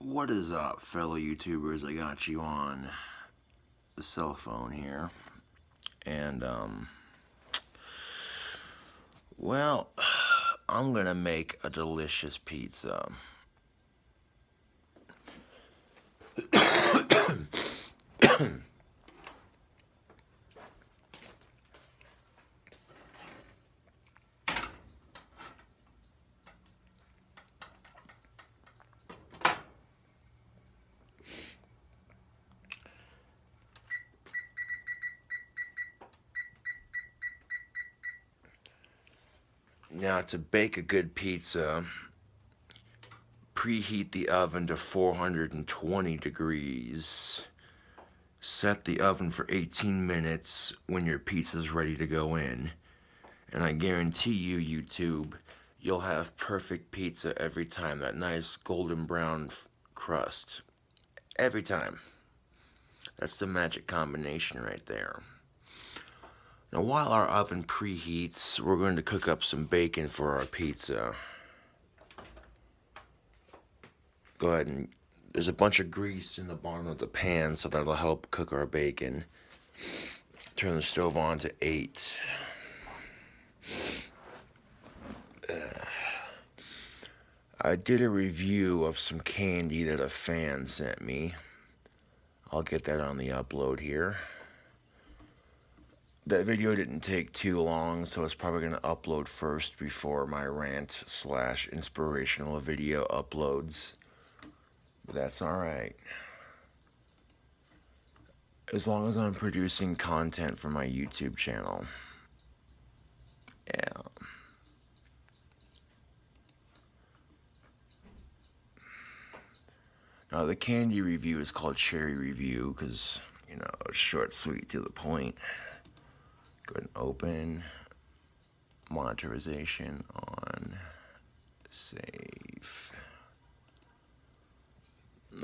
What is up, fellow YouTubers? I got you on the cell phone here. And, well, I'm gonna make a delicious pizza. Now, to bake a good pizza, preheat the oven to 420 degrees. Set the oven for 18 minutes when your pizza's ready to go in. And I guarantee you, YouTube, you'll have perfect pizza every time. That nice golden brown crust. Every time. That's the magic combination right there. Now, while our oven preheats, we're going to cook up some bacon for our pizza. Go ahead and there's a bunch of grease in the bottom of the pan, so that'll help cook our bacon. Turn the stove on to 8. I did a review of some candy that a fan sent me. I'll get that on the upload here. That video didn't take too long, so it's probably going to upload first before my rant/inspirational video uploads. But that's alright. As long as I'm producing content for my YouTube channel. Yeah. Now, the candy review is called Cherry Review because, you know, it's short, sweet, to the point. Go ahead and open. Monetization on. Save.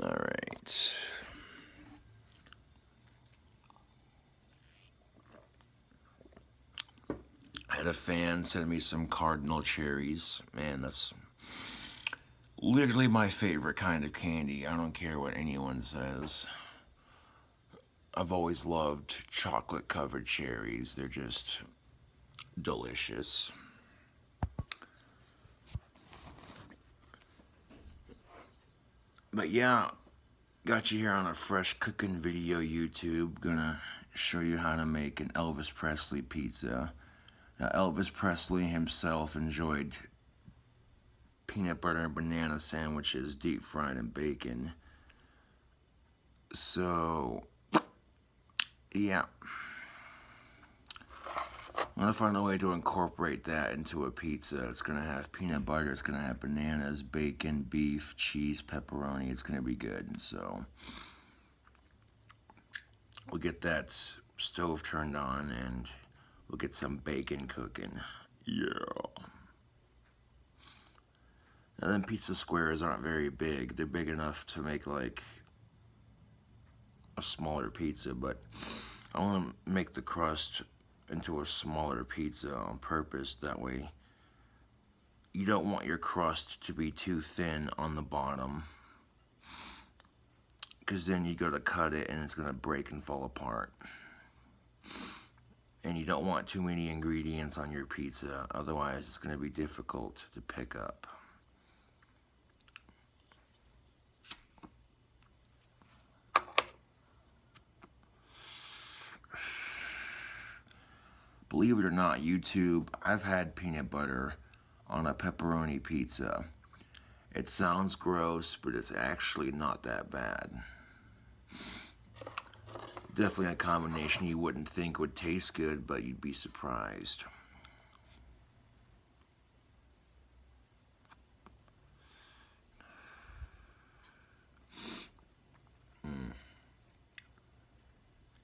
Alright. I had a fan send me some cardinal cherries. Man, that's literally my favorite kind of candy. I don't care what anyone says. I've always loved chocolate covered cherries. They're just delicious. But yeah, got you here on a fresh cooking video, YouTube. Gonna show you how to make an Elvis Presley pizza. Now, Elvis Presley himself enjoyed peanut butter and banana sandwiches deep fried in bacon. So, yeah. I'm gonna find a way to incorporate that into a pizza. It's gonna have peanut butter, it's gonna have bananas, bacon, beef, cheese, pepperoni. It's gonna be good. So, we'll get that stove turned on and we'll get some bacon cooking. Yeah. And then pizza squares aren't very big. They're big enough to make like a smaller pizza, but I want to make the crust into a smaller pizza on purpose. That way you don't want your crust to be too thin on the bottom, because then you go to cut it and it's going to break and fall apart. And you don't want too many ingredients on your pizza, otherwise it's going to be difficult to pick up. Believe it or not, YouTube, I've had peanut butter on a pepperoni pizza. It sounds gross, but it's actually not that bad. Definitely a combination you wouldn't think would taste good, but you'd be surprised.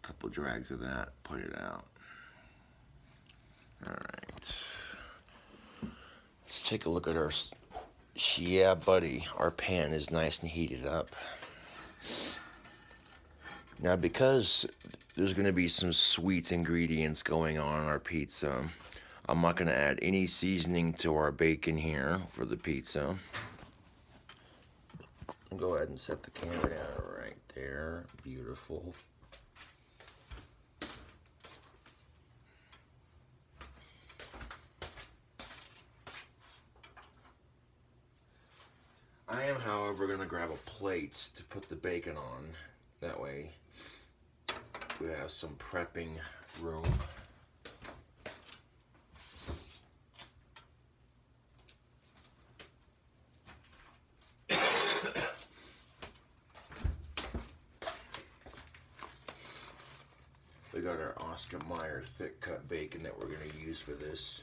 Couple drags of that, put it out. Alright. Let's take a look at our... Yeah, buddy, our pan is nice and heated up. Now, because there's going to be some sweet ingredients going on in our pizza, I'm not going to add any seasoning to our bacon here for the pizza. Go ahead and set the camera down right there. Beautiful. I am, however, going to grab a plate to put the bacon on. That way we have some prepping room. We got our Oscar Mayer thick cut bacon that we're going to use for this.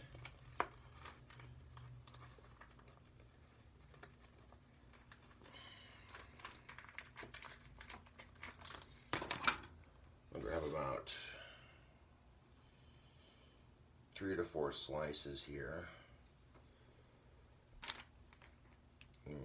I'll grab about 3 to 4 slices here. And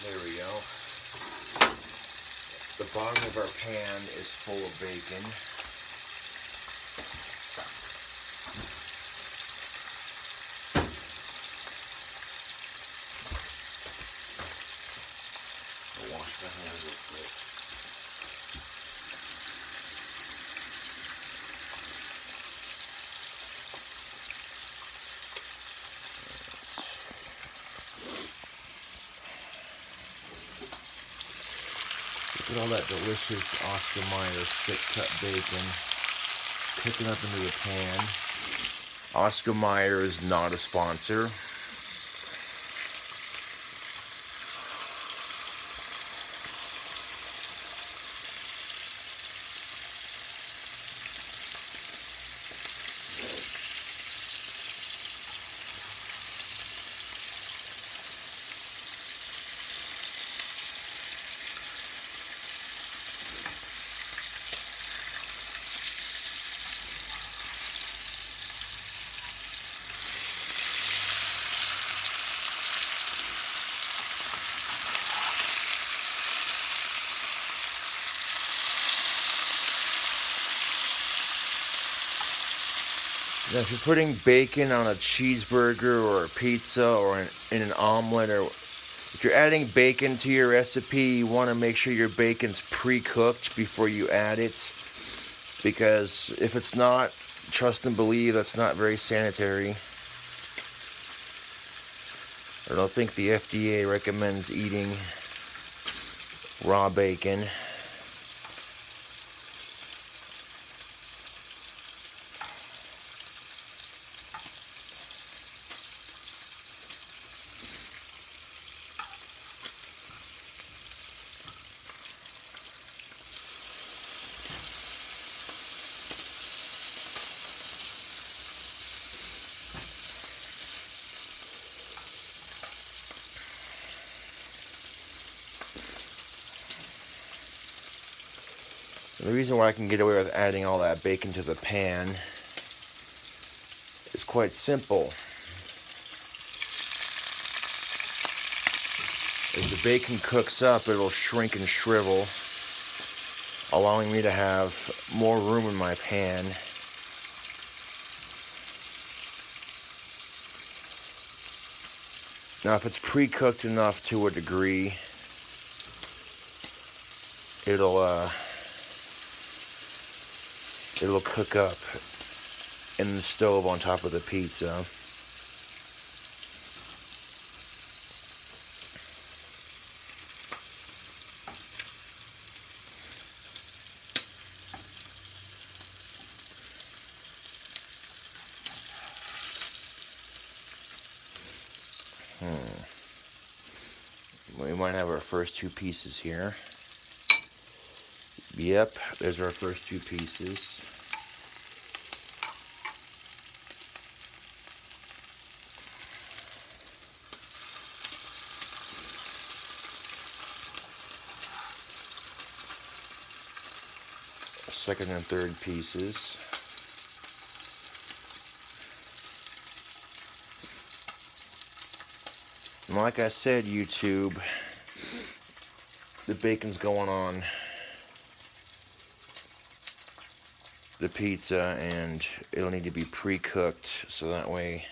there we go. The bottom of our pan is full of bacon. I'll wash my hands real quick. Look at all that delicious Oscar Mayer thick cut bacon cooking up into the pan. Oscar Mayer is not a sponsor. Now, if you're putting bacon on a cheeseburger or a pizza or in an omelet, or if you're adding bacon to your recipe, you want to make sure your bacon's pre-cooked before you add it, because if it's not, trust and believe, that's not very sanitary. I don't think the FDA recommends eating raw bacon. The reason why I can get away with adding all that bacon to the pan is quite simple. As the bacon cooks up, it'll shrink and shrivel, allowing me to have more room in my pan. Now, if it's pre-cooked enough to a degree, it'll cook up in the stove on top of the pizza. We might have our first two pieces here. Yep, there's our first two pieces. Second and third pieces. And like I said, YouTube, the bacon's going on the pizza, and it'll need to be pre-cooked so that way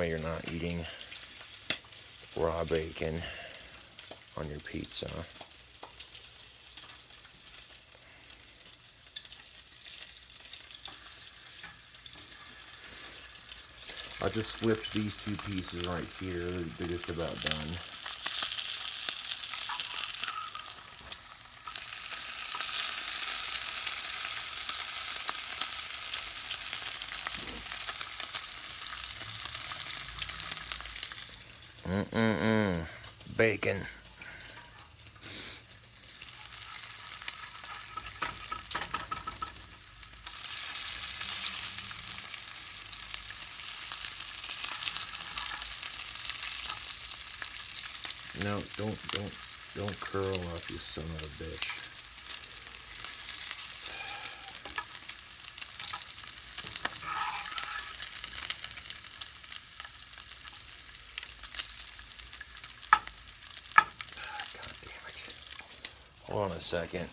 you're not eating raw bacon on your pizza. I'll just slip these two pieces right here. They're just about done. Bacon. No, don't curl up, you son of a bitch. God damn it. Hold on a second.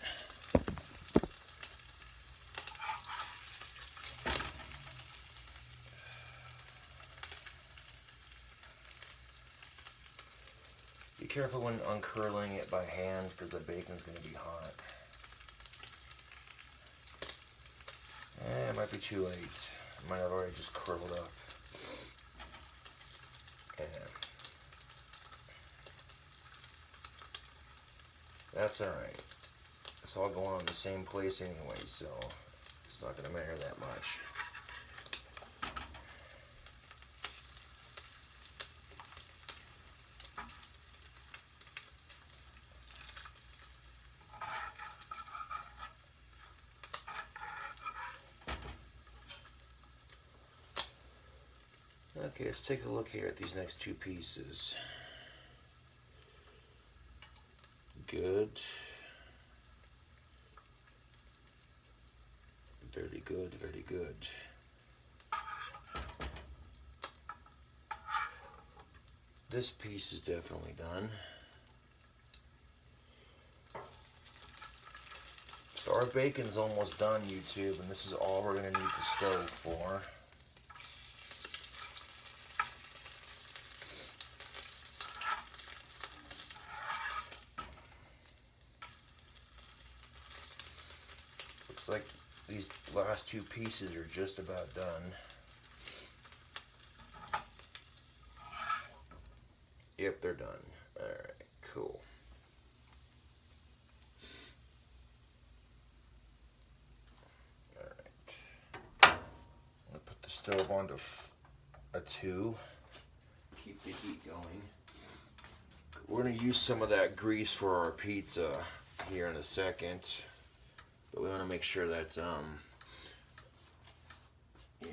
Be careful when uncurling it by hand because the bacon's going to be hot. It might be too late. It might have already just curled up. Yeah. That's alright. It's all going on the same place anyway, so it's not going to matter that much. Okay, let's take a look here at these next two pieces. Good. Very good, very good. This piece is definitely done. So our bacon's almost done, YouTube, and this is all we're going to need the stove for. Looks like these last two pieces are just about done. Yep, they're done. Alright, cool. Alright. I'm going to put the stove on to a 2. Keep the heat going. We're going to use some of that grease for our pizza here in a second. But we want to make sure that, yeah,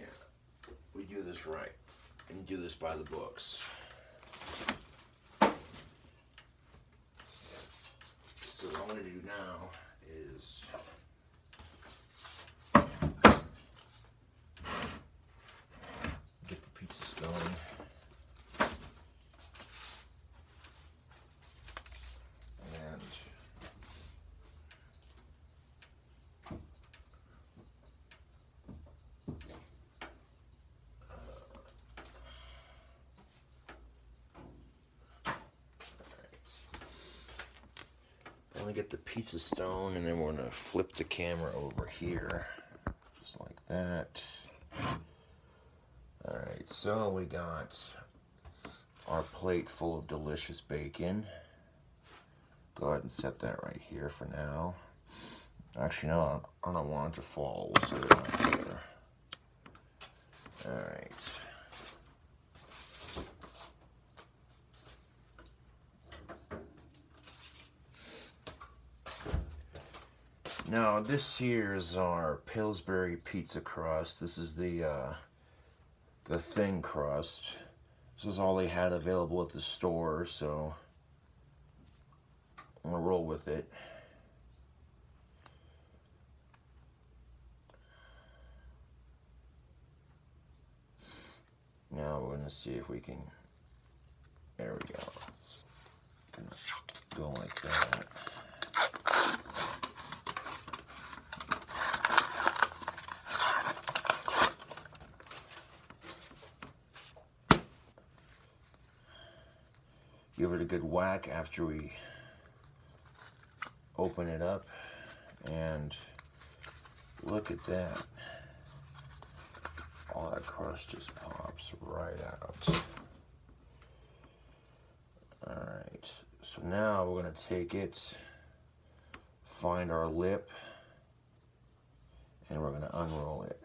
we do this right. And do this by the books. So what I'm going to do now is get the pizza stone. And I'm going to get the pizza stone, and then we're going to flip the camera over here, just like that. Alright, so we got our plate full of delicious bacon. Go ahead and set that right here for now. Actually, no, I don't want it to fall. We'll set it right there. Alright. Now, this here is our Pillsbury pizza crust. This is the thin crust. This is all they had available at the store, so I'm gonna roll with it. Now we're gonna see if we can. There we go. Gonna go like that. Give it a good whack after we open it up, and look at that. All that crust just pops right out. Alright, so now we're going to take it, find our lip, and we're going to unroll it.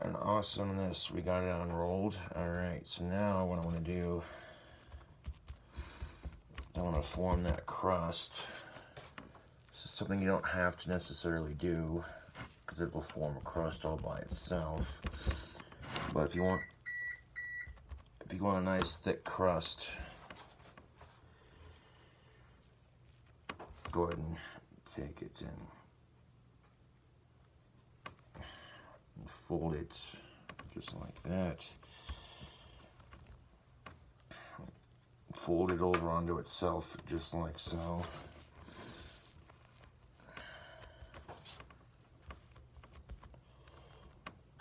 And awesomeness, we got it unrolled. Alright, so now what I want to do, I want to form that crust. This is something you don't have to necessarily do, because it will form a crust all by itself. But if you want a nice thick crust, go ahead and take it and fold it just like that. Fold it over onto itself just like so.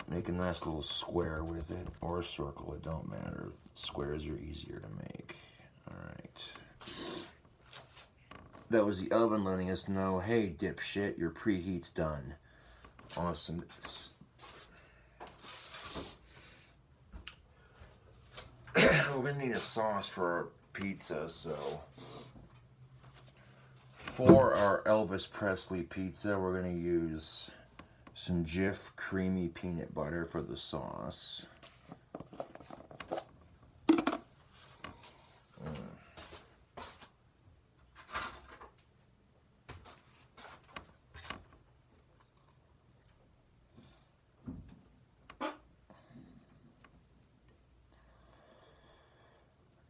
Make a nice little square with it, or a circle, it don't matter. Squares are easier to make. Alright. That was the oven letting us know, hey dipshit, your preheat's done. Awesome. We're gonna need a sauce for our pizza, so for our Elvis Presley pizza, we're gonna use some Jif creamy peanut butter for the sauce.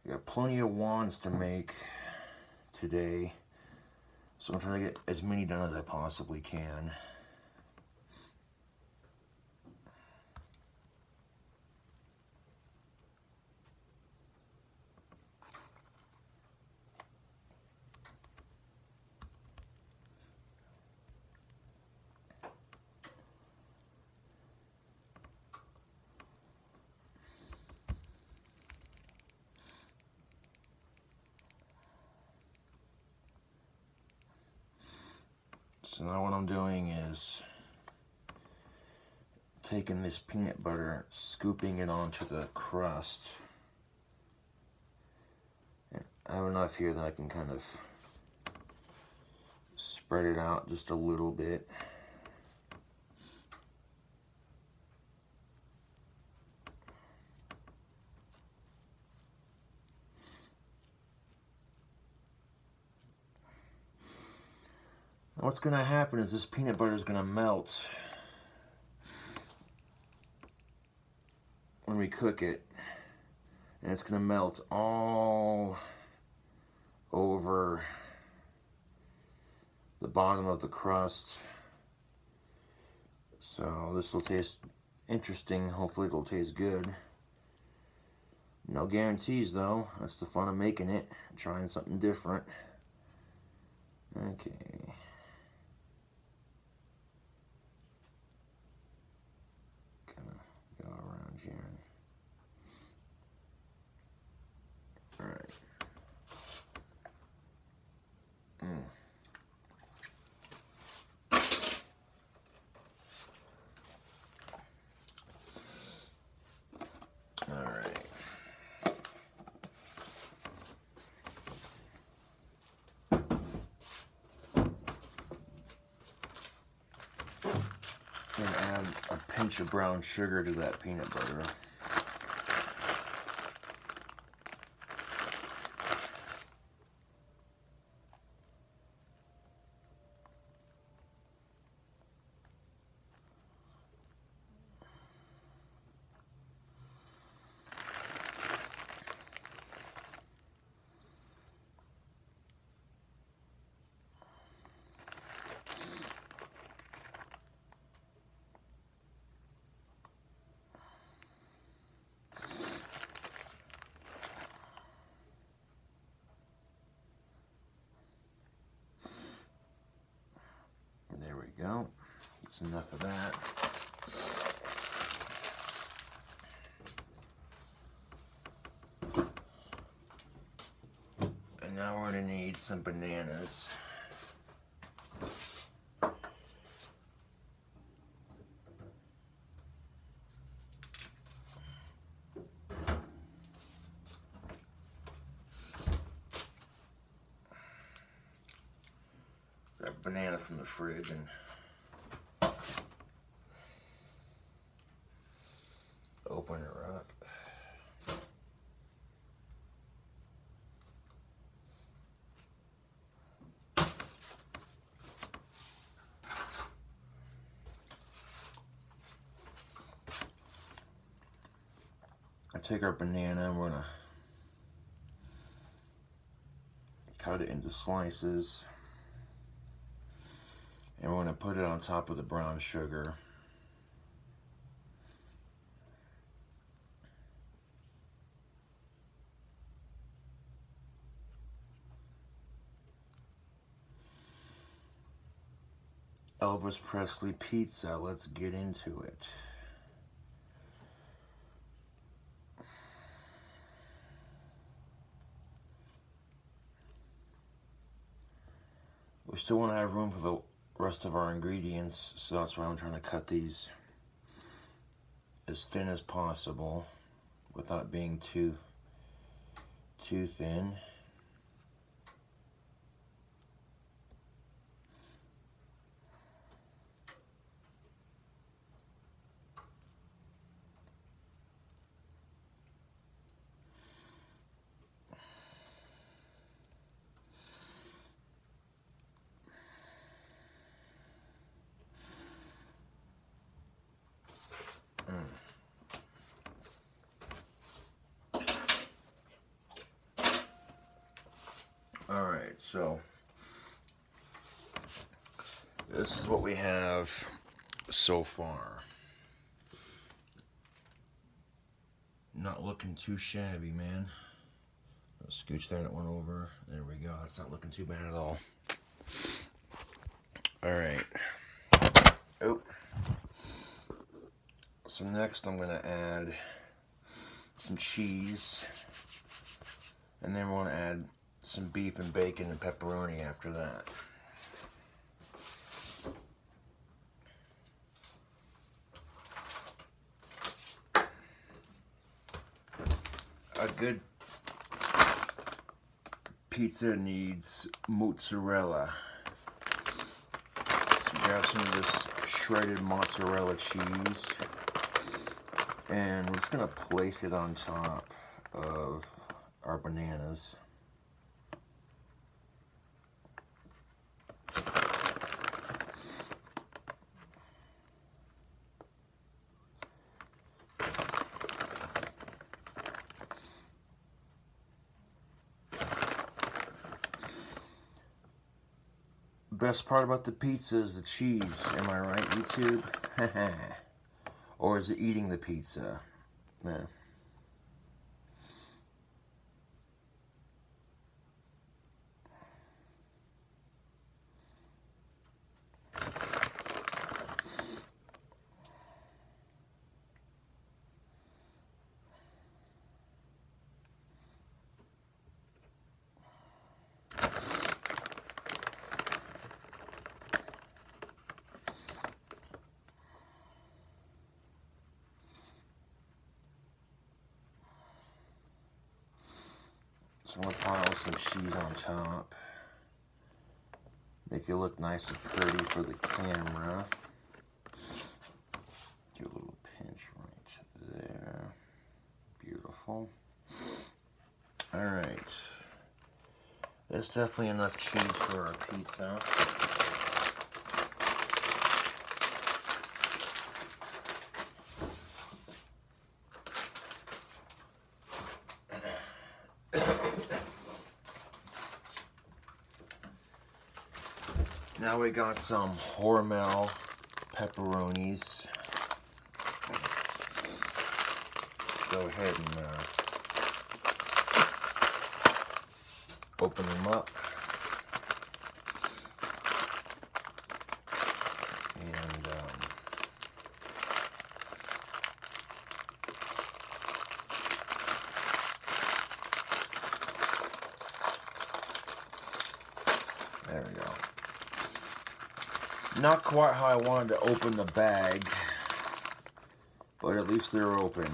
Got plenty of wands to make today, so I'm trying to get as many done as I possibly can. So now what I'm doing is taking this peanut butter, scooping it onto the crust. And I have enough here that I can kind of spread it out just a little bit. What's going to happen is this peanut butter is going to melt when we cook it, and it's going to melt all over the bottom of the crust. So this will taste interesting. Hopefully it'll taste good. No guarantees though. That's the fun of making it, trying something different. Okay. Alright. Alright. Gonna add a pinch of brown sugar to that peanut butter. There we go. That's enough of that. And now we're going to need some bananas. Grab a banana from the fridge and open her up. I take our banana and we're gonna cut it into slices, and we're gonna put it on top of the brown sugar. Elvis Presley pizza, let's get into it. We still want to have room for the rest of our ingredients, so that's why I'm trying to cut these as thin as possible without being too thin. Alright, so this is what we have so far. Not looking too shabby, man. I'll scooch that one over. There we go. It's not looking too bad at all. Alright. Oh. So next I'm going to add some cheese. And then we're going to add some beef and bacon and pepperoni after that. A good pizza needs mozzarella. So grab some of this shredded mozzarella cheese, and we're just going to place it on top of our bananas. Best part about the pizza is the cheese. Am I right, YouTube? Or is it eating the pizza? Man. So I'm going to pile some cheese on top. Make it look nice and pretty for the camera. Do a little pinch right there. Beautiful. Alright. There's definitely enough cheese for our pizza. Now we got some Hormel pepperonis. Go ahead and open them up. And there we go. Not quite how I wanted to open the bag, but at least they're open.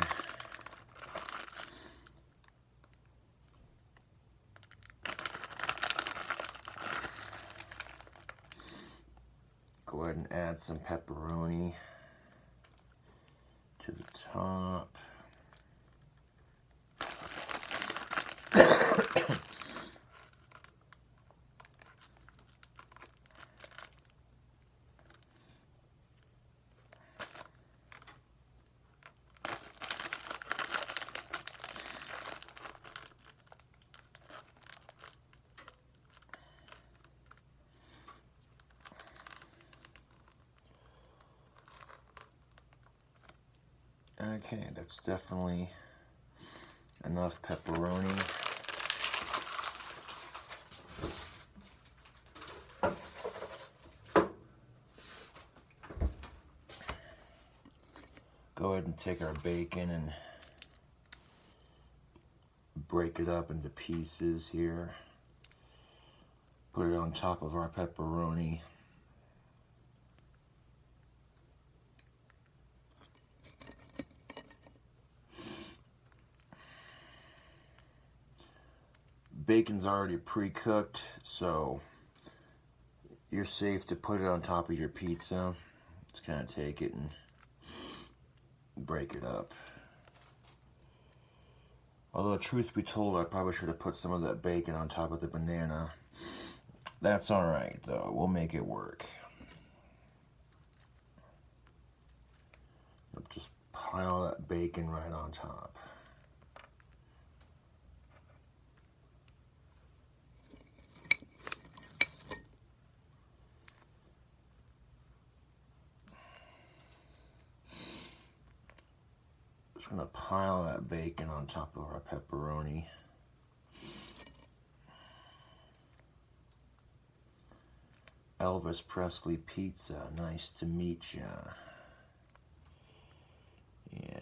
Go ahead and add some pepperoni to the top. Okay, that's definitely enough pepperoni. Go ahead and take our bacon and break it up into pieces here. Put it on top of our pepperoni. Bacon's already pre-cooked, so you're safe to put it on top of your pizza. Just kind of take it and break it up. Although, truth be told, I probably should have put some of that bacon on top of the banana. That's alright, though. We'll make it work. Just pile that bacon right on top. Just gonna pile that bacon on top of our pepperoni. Elvis Presley pizza, nice to meet ya. Yeah.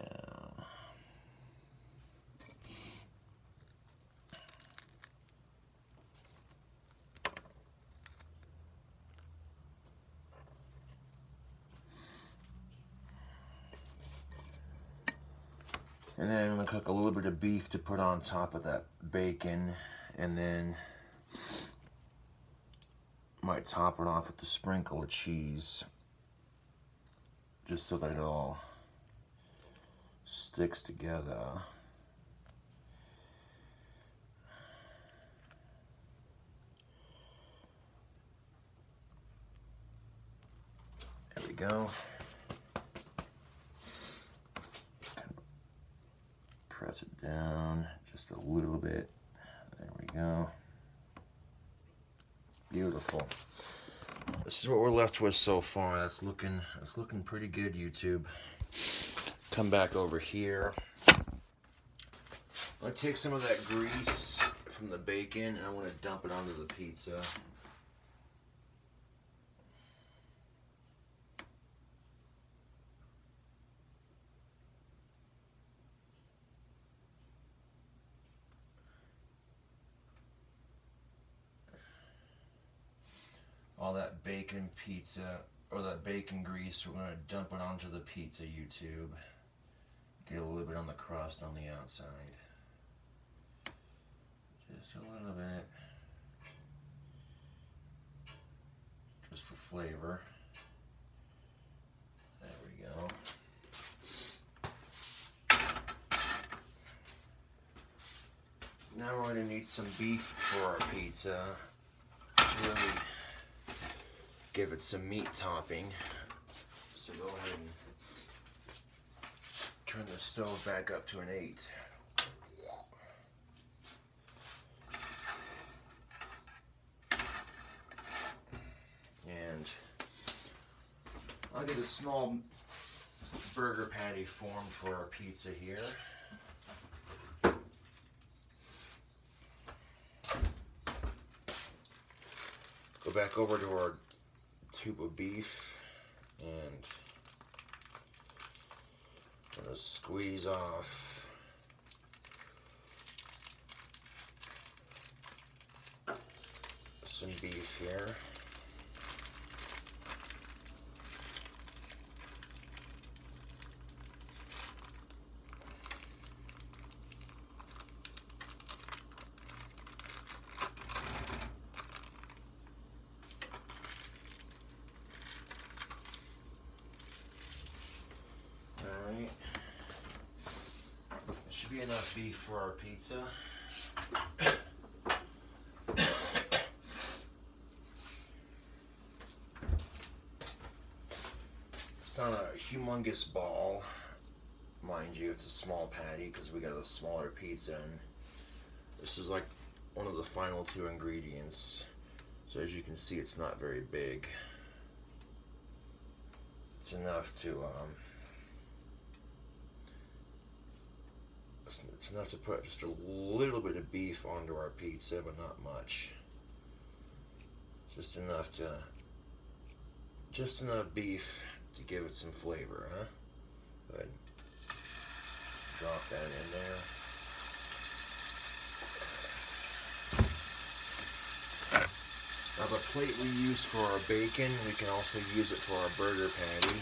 And then I'm gonna cook a little bit of beef to put on top of that bacon, and then might top it off with a sprinkle of cheese, just so that it all sticks together. There we go. Press it down just a little bit. There we go. Beautiful. This is what we're left with so far. That's looking pretty good, YouTube. Come back over here. I'm gonna take some of that grease from the bacon and I want to dump it onto the pizza. All that bacon pizza, or that bacon grease, we're going to dump it onto the pizza, YouTube. Get a little bit on the crust on the outside. Just a little bit. Just for flavor. There we go. Now we're going to need some beef for our pizza. Really give it some meat topping. So go ahead and turn the stove back up to an 8. And I'll get a small burger patty formed for our pizza here. Go back over to our tube of beef and I'm going to squeeze off some beef here. Should be enough beef for our pizza. It's not a humongous ball, mind you. It's a small patty because we got a smaller pizza, and this is like one of the final 2 ingredients. So as you can see, it's not very big. It's enough to it's enough to put just a little bit of beef onto our pizza, but not much. Just enough beef to give it some flavor, huh? Go ahead. Drop that in there. Now the plate we use for our bacon, we can also use it for our burger patty.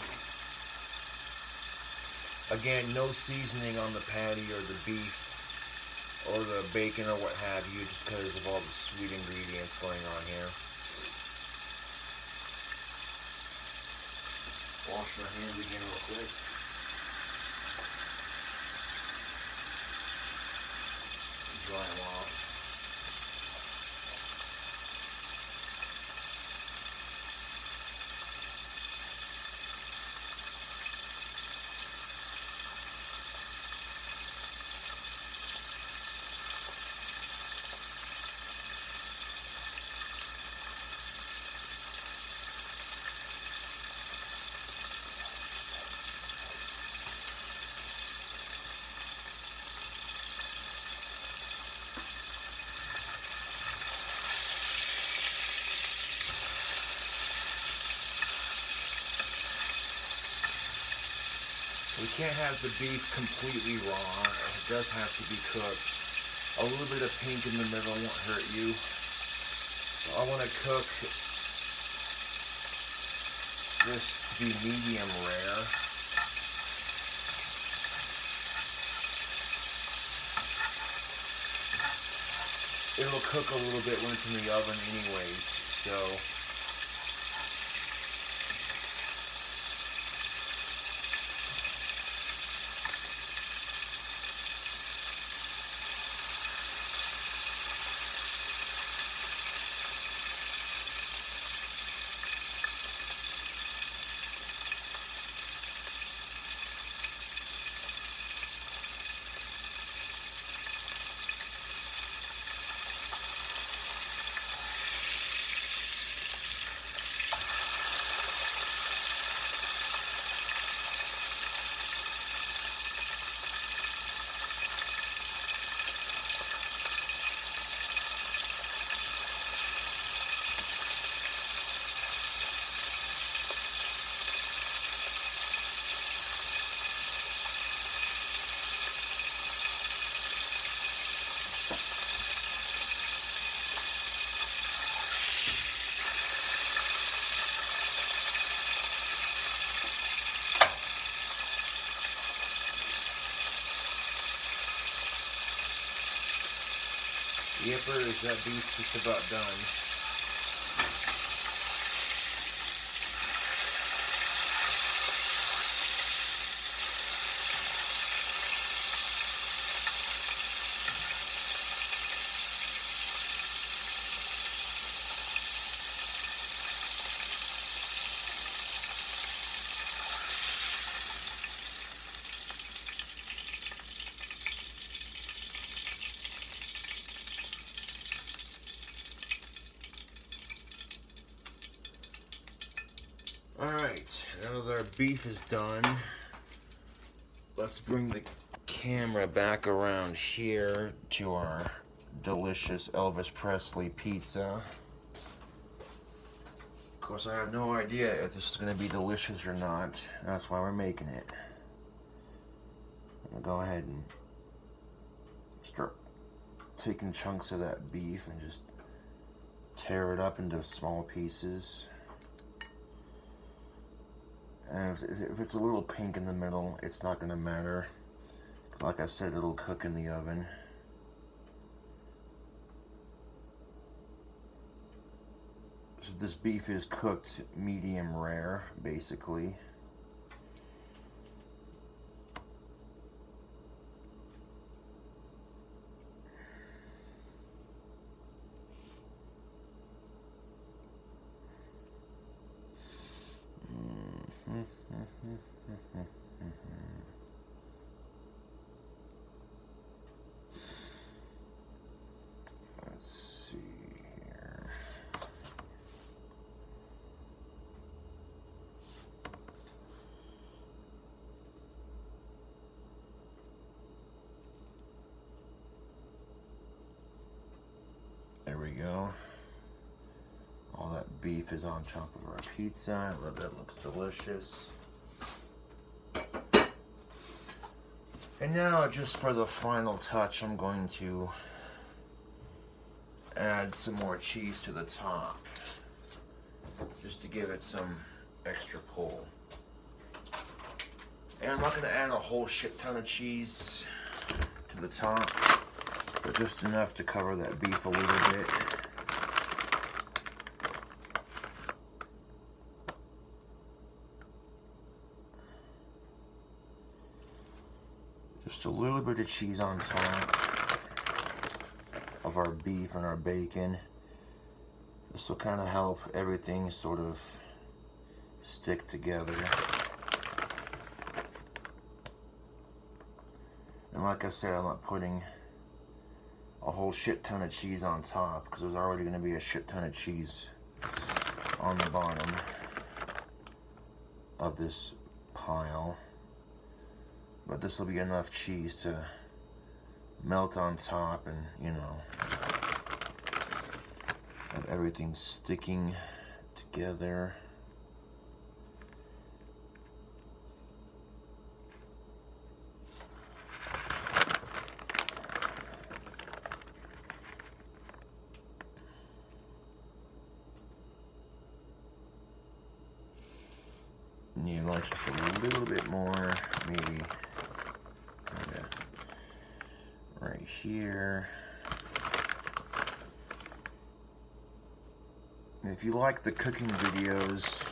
Again, no seasoning on the patty or the beef or the bacon or what have you, just because of all the sweet ingredients going on here. Wash my hands again real quick. Dry them off. We can't have the beef completely raw. It does have to be cooked. A little bit of pink in the middle won't hurt you. So I want to cook this to be medium rare. It'll cook a little bit when it's in the oven anyways, so Yipper, is that beef just about done? Alright, now that our beef is done, let's bring the camera back around here to our delicious Elvis Presley pizza. Of course, I have no idea if this is going to be delicious or not. That's why we're making it. I'm going to go ahead and start taking chunks of that beef and just tear it up into small pieces. And if it's a little pink in the middle, it's not going to matter. Like I said, it'll cook in the oven. So this beef is cooked medium rare, basically. Let's see here. There we go. All that beef is on top of our pizza. That looks delicious. And now, just for the final touch, I'm going to add some more cheese to the top, just to give it some extra pull. And I'm not going to add a whole shit ton of cheese to the top, but just enough to cover that beef a little bit. Just a little bit of cheese on top of our beef and our bacon. This will kind of help everything sort of stick together. And like I said, I'm not putting a whole shit ton of cheese on top because there's already going to be a shit ton of cheese on the bottom of this pile. But this will be enough cheese to melt on top and, you know, have everything sticking together. And you like just a little bit more, maybe. Right here. And if you like the cooking videos,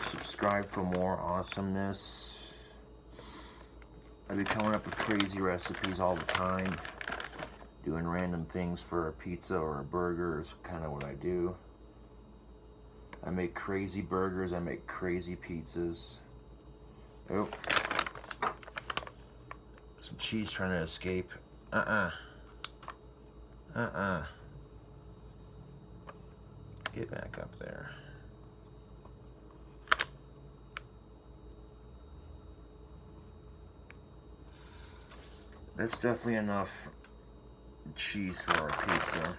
subscribe for more awesomeness. I'll be coming up with crazy recipes all the time. Doing random things for a pizza or a burger is kind of what I do. I make crazy burgers, I make crazy pizzas. Oh. Some cheese trying to escape. Get back up there. That's definitely enough cheese for our pizza.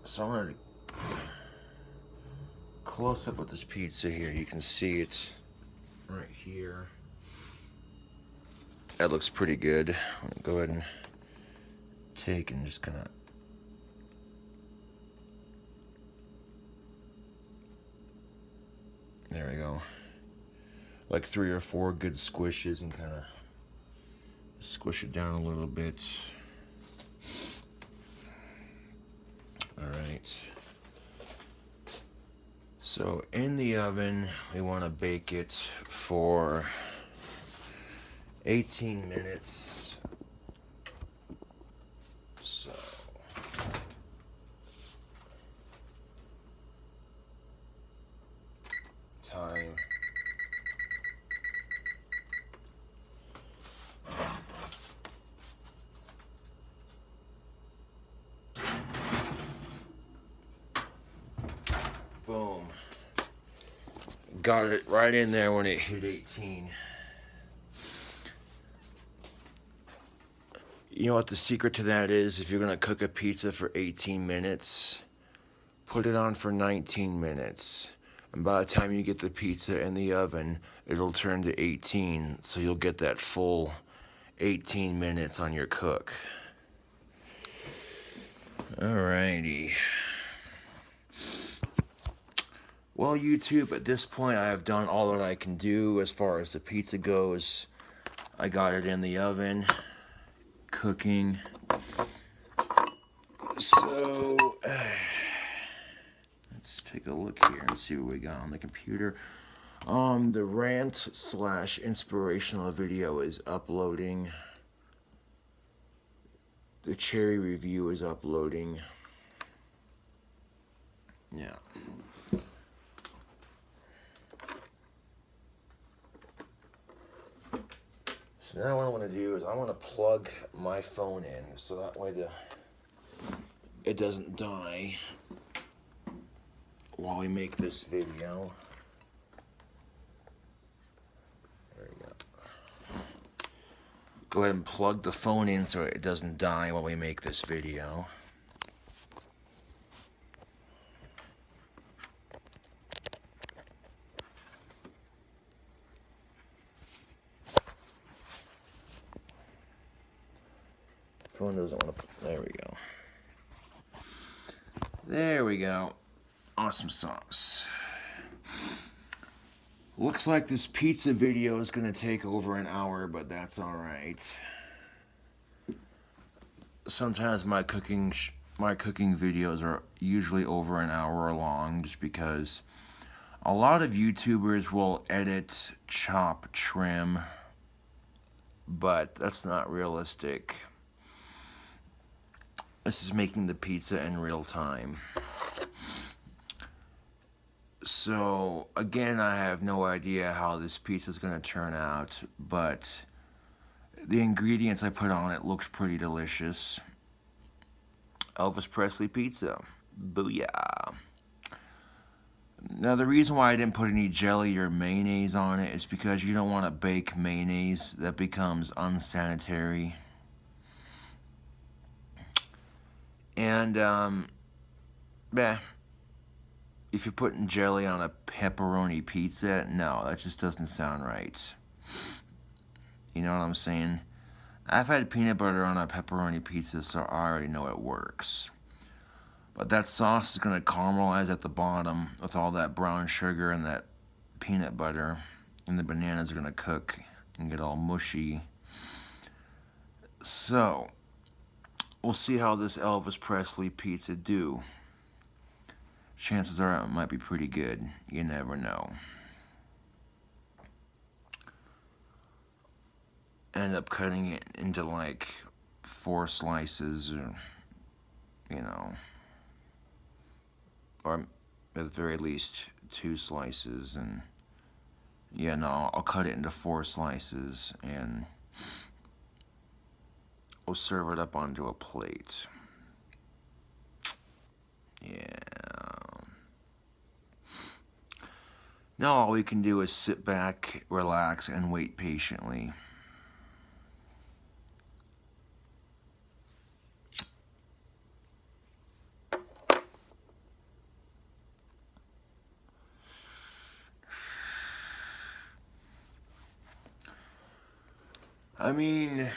So I'm going to close up with this pizza here. You can see it's right here. That looks pretty good. I'm going to go ahead and take and just kind of There we go. Like 3 or 4 good squishes and kind of squish it down a little bit. Alright. So in the oven, we want to bake it for 18 minutes. So time. Boom. Got it right in there when it hit 18. You know what the secret to that is? If you're going to cook a pizza for 18 minutes, put it on for 19 minutes. And by the time you get the pizza in the oven, it'll turn to 18, so you'll get that full 18 minutes on your cook. Alrighty. Well, YouTube, at this point, I have done all that I can do as far as the pizza goes. I got it in the oven, cooking. So, let's take a look here and see what we got on the computer. The rant/inspirational video is uploading. The cherry review is uploading. Yeah. So now what I want to do is I want to plug my phone in so that way it doesn't die while we make this video. There we go. Go ahead and plug the phone in so it doesn't die while we make this video. Phone doesn't want to. There we go. There we go. Awesome sauce. Looks like this pizza video is going to take over an hour, but that's alright. Sometimes my cooking videos are usually over an hour long just because a lot of YouTubers will edit, chop, trim, but that's not realistic. This is making the pizza in real time. So, again, I have no idea how this pizza is going to turn out, but the ingredients I put on it looks pretty delicious. Elvis Presley pizza. Booyah. Now, the reason why I didn't put any jelly or mayonnaise on it is because you don't want to bake mayonnaise. That becomes unsanitary. And, if you're putting jelly on a pepperoni pizza, no, that just doesn't sound right. You know what I'm saying? I've had peanut butter on a pepperoni pizza, so I already know it works. But that sauce is going to caramelize at the bottom with all that brown sugar and that peanut butter, and the bananas are going to cook and get all mushy. So, we'll see how this Elvis Presley pizza do. Chances are it might be pretty good. You never know. End up cutting it into like 4 slices, or, or at the very least 2 slices, and I'll cut it into 4 slices, and we'll serve it up onto a plate. Yeah. Now all we can do is sit back, relax, and wait patiently. I mean,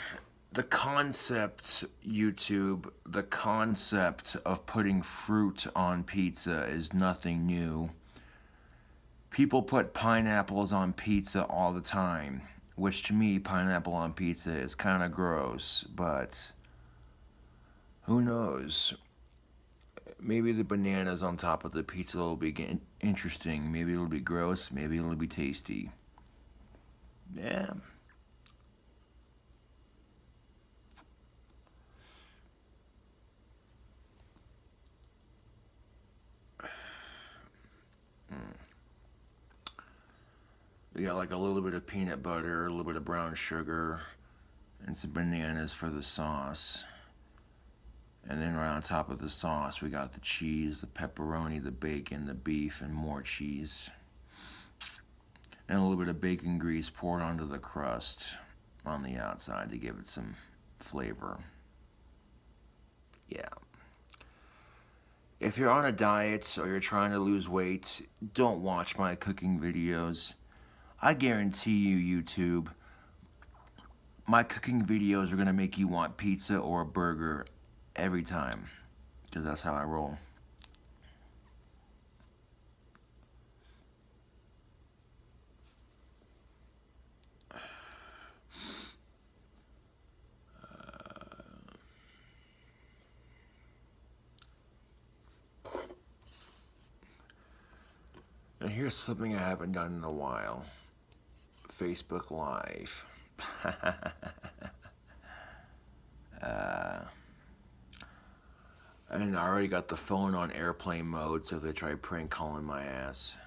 the concept, YouTube, the concept of putting fruit on pizza is nothing new. People put pineapples on pizza all the time, which to me, pineapple on pizza is kind of gross, but who knows? Maybe the bananas on top of the pizza will be interesting. Maybe it'll be gross. Maybe it'll be tasty. Yeah. We got like a little bit of peanut butter, a little bit of brown sugar, and some bananas for the sauce. And then right on top of the sauce, we got the cheese, the pepperoni, the bacon, the beef, and more cheese. And a little bit of bacon grease poured onto the crust on the outside to give it some flavor. Yeah. If you're on a diet or you're trying to lose weight, don't watch my cooking videos. I guarantee you, YouTube, my cooking videos are going to make you want pizza or a burger every time, because that's how I roll. And here's something I haven't done in a while. Facebook Live. And I already got the phone on airplane mode, so if they try prank calling my ass.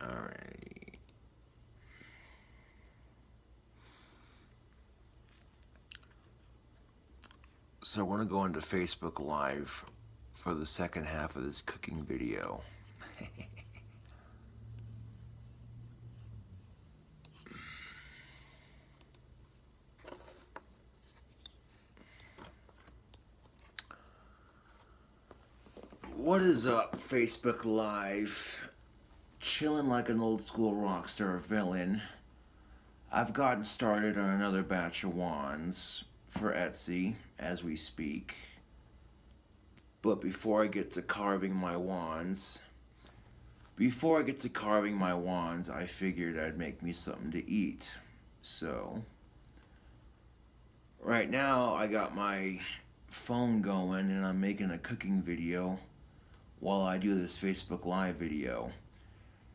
Alrighty. So I want to go into Facebook Live for the second half of this cooking video. What is up, Facebook Live? Chilling like an old school rock star villain. I've gotten started on another batch of wands for Etsy as we speak. But before I get to carving my wands, I figured I'd make me something to eat. So, right now I got my phone going and I'm making a cooking video while I do this Facebook Live video.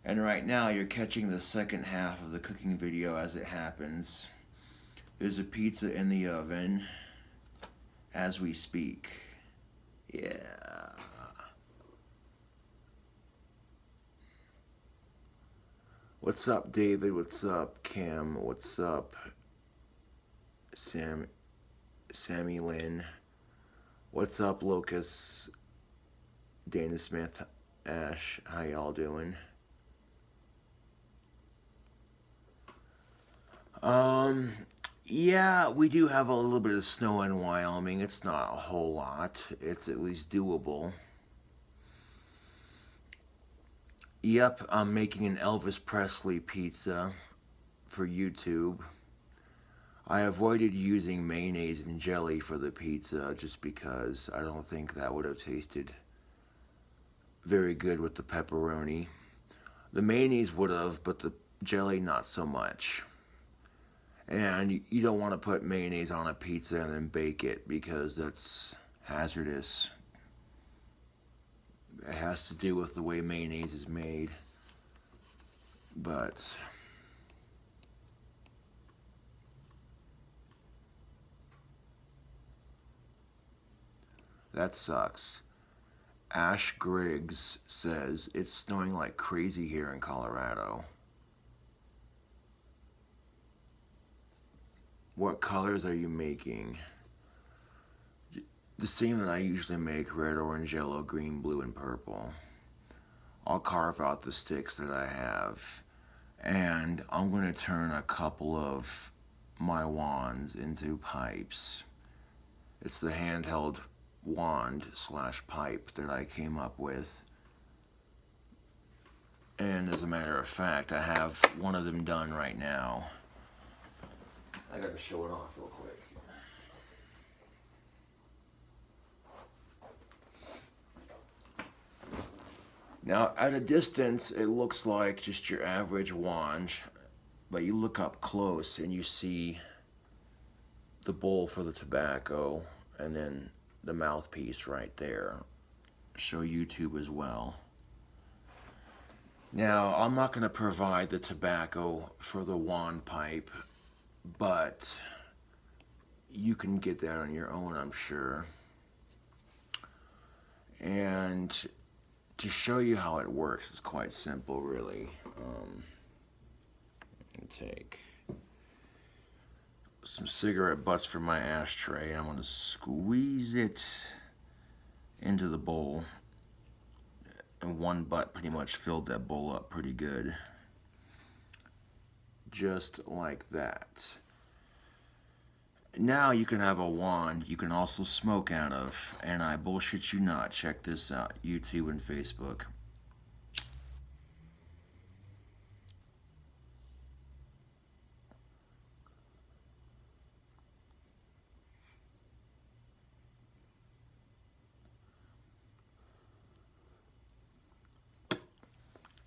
And right now you're catching the second half of the cooking video as it happens. There's a pizza in the oven as we speak. Yeah. What's up, David? What's up, Kim? What's up, Sammy Lynn? What's up, Locus? Dana Smith, Ash, how y'all doing? Yeah, we do have a little bit of snow in Wyoming. It's not a whole lot. It's at least doable. Yep, I'm making an Elvis Presley pizza for YouTube. I avoided using mayonnaise and jelly for the pizza just because I don't think that would have tasted very good with the pepperoni. The mayonnaise would have, but the jelly not so much. And you don't want to put mayonnaise on a pizza and then bake it because that's hazardous. It has to do with the way mayonnaise is made. But that sucks. Ash Griggs says it's snowing like crazy here in Colorado. What colors are you making? The same that I usually make: red, orange, yellow, green, blue, and purple. I'll carve out the sticks that I have And I'm going to turn a couple of my wands into pipes. It's the handheld wand slash pipe that I came up with. And as a matter of fact, I have one of them done right now. I gotta show it off real quick. Now, at a distance, it looks like just your average wand, but you look up close and you see the bowl for the tobacco and then the mouthpiece right there. Show YouTube as well. Now, I'm not going to provide the tobacco for the wand pipe, but you can get that on your own, I'm sure. And to show you how it works, it's quite simple, really. Take some cigarette butts from my ashtray. I'm going to squeeze it into the bowl. And one butt pretty much filled that bowl up pretty good. Just like that. Now you can have a wand you can also smoke out of. And I bullshit you not. Check this out. YouTube and Facebook.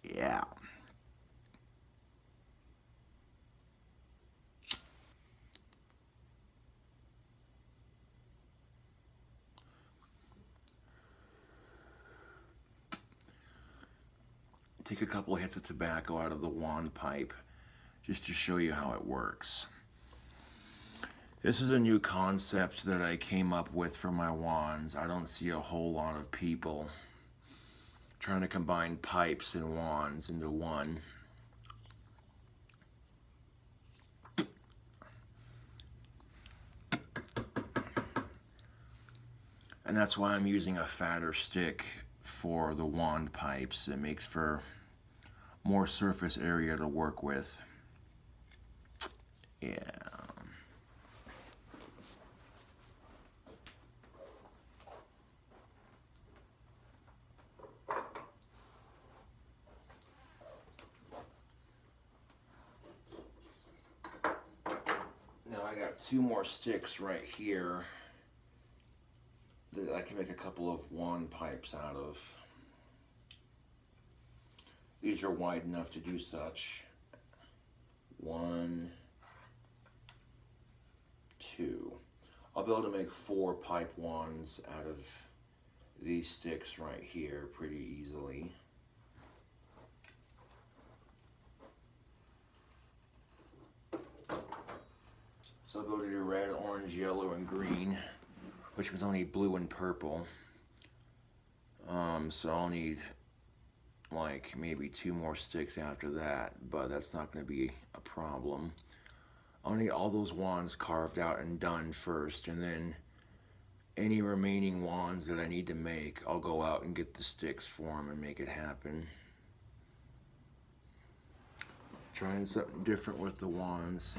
Yeah. Take a couple of hits of tobacco out of the wand pipe just to show you how it works. This is a new concept that I came up with for my wands. I don't see a whole lot of people trying to combine pipes and wands into one. And that's why I'm using a fatter stick for the wand pipes. It makes for more surface area to work with. Yeah. Now I got two more sticks right here that I can make a couple of wand pipes out of. These are wide enough to do such. 1, 2. I'll be able to make 4 pipe wands out of these sticks right here pretty easily. So I'll go to your red, orange, yellow, and green, which means I'll need blue and purple. So I'll need like maybe 2 more sticks after that, but that's not going to be a problem. I'll need all those wands carved out and done first, and then any remaining wands that I need to make, I'll go out and get the sticks for them and make it happen. Trying something different with the wands.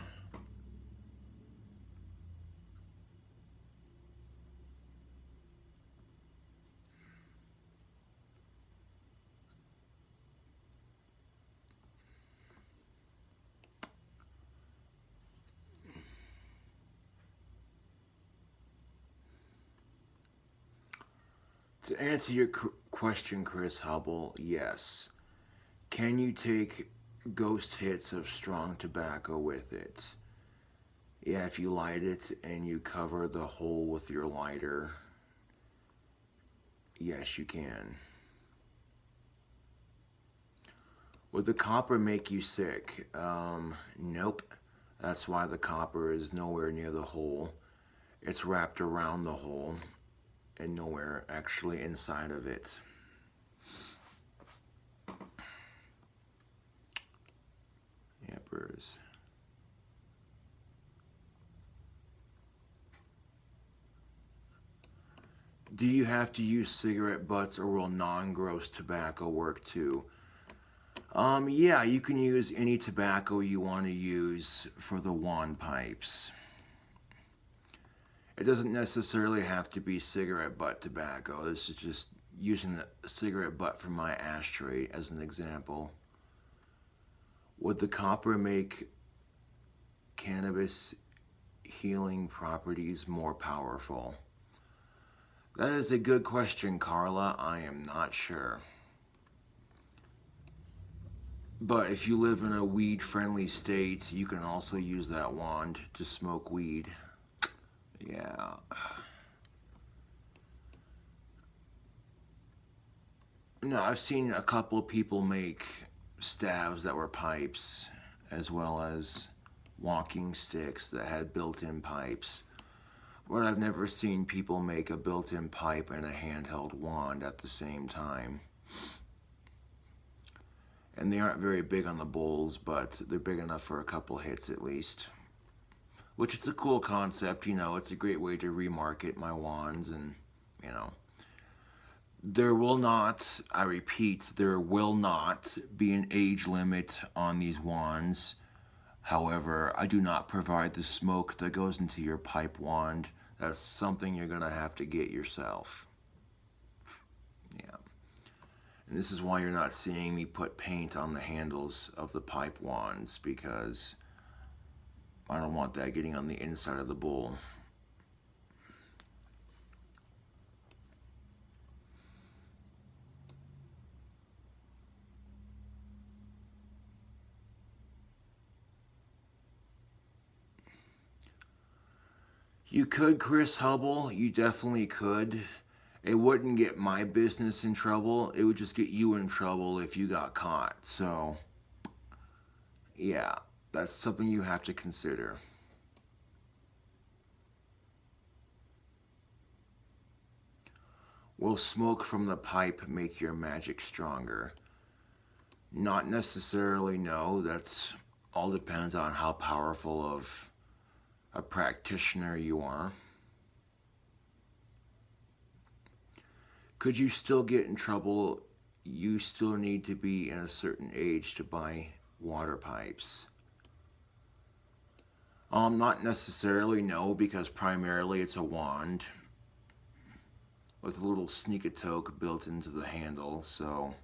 To answer your question, Chris Hubble, yes. Can you take ghost hits of strong tobacco with it? Yeah, if you light it and you cover the hole with your lighter, yes, you can. Would the copper make you sick? Nope. That's why the copper is nowhere near the hole. It's wrapped around the hole and nowhere actually inside of it. Yappers. Do you have to use cigarette butts, or will non-gross tobacco work too? Yeah, you can use any tobacco you want to use for the wand pipes. It doesn't necessarily have to be cigarette butt tobacco. This is just using the cigarette butt from my ashtray as an example. Would the copper make cannabis healing properties more powerful? That is a good question, Carla. I am not sure. But if you live in a weed-friendly state, you can also use that wand to smoke weed. Yeah. No, I've seen a couple of people make staves that were pipes, as well as walking sticks that had built-in pipes. But I've never seen people make a built-in pipe and a handheld wand at the same time. And they aren't very big on the bowls, but they're big enough for a couple hits at least. Which is a cool concept, you know, it's a great way to remarket my wands and, you know. There will not, I repeat, there will not be an age limit on these wands. However, I do not provide the smoke that goes into your pipe wand. That's something you're gonna have to get yourself. Yeah. And this is why you're not seeing me put paint on the handles of the pipe wands, because I don't want that getting on the inside of the bowl. You could, Chris Hubble, you definitely could. It wouldn't get my business in trouble. It would just get you in trouble if you got caught. So, yeah, that's something you have to consider. Will smoke from the pipe make your magic stronger? Not necessarily, no. That's all depends on how powerful of a practitioner you are. Could you still get in trouble? You still need to be in a certain age to buy water pipes. Not necessarily, no, because primarily it's a wand with a little sneak-a-toke built into the handle, so,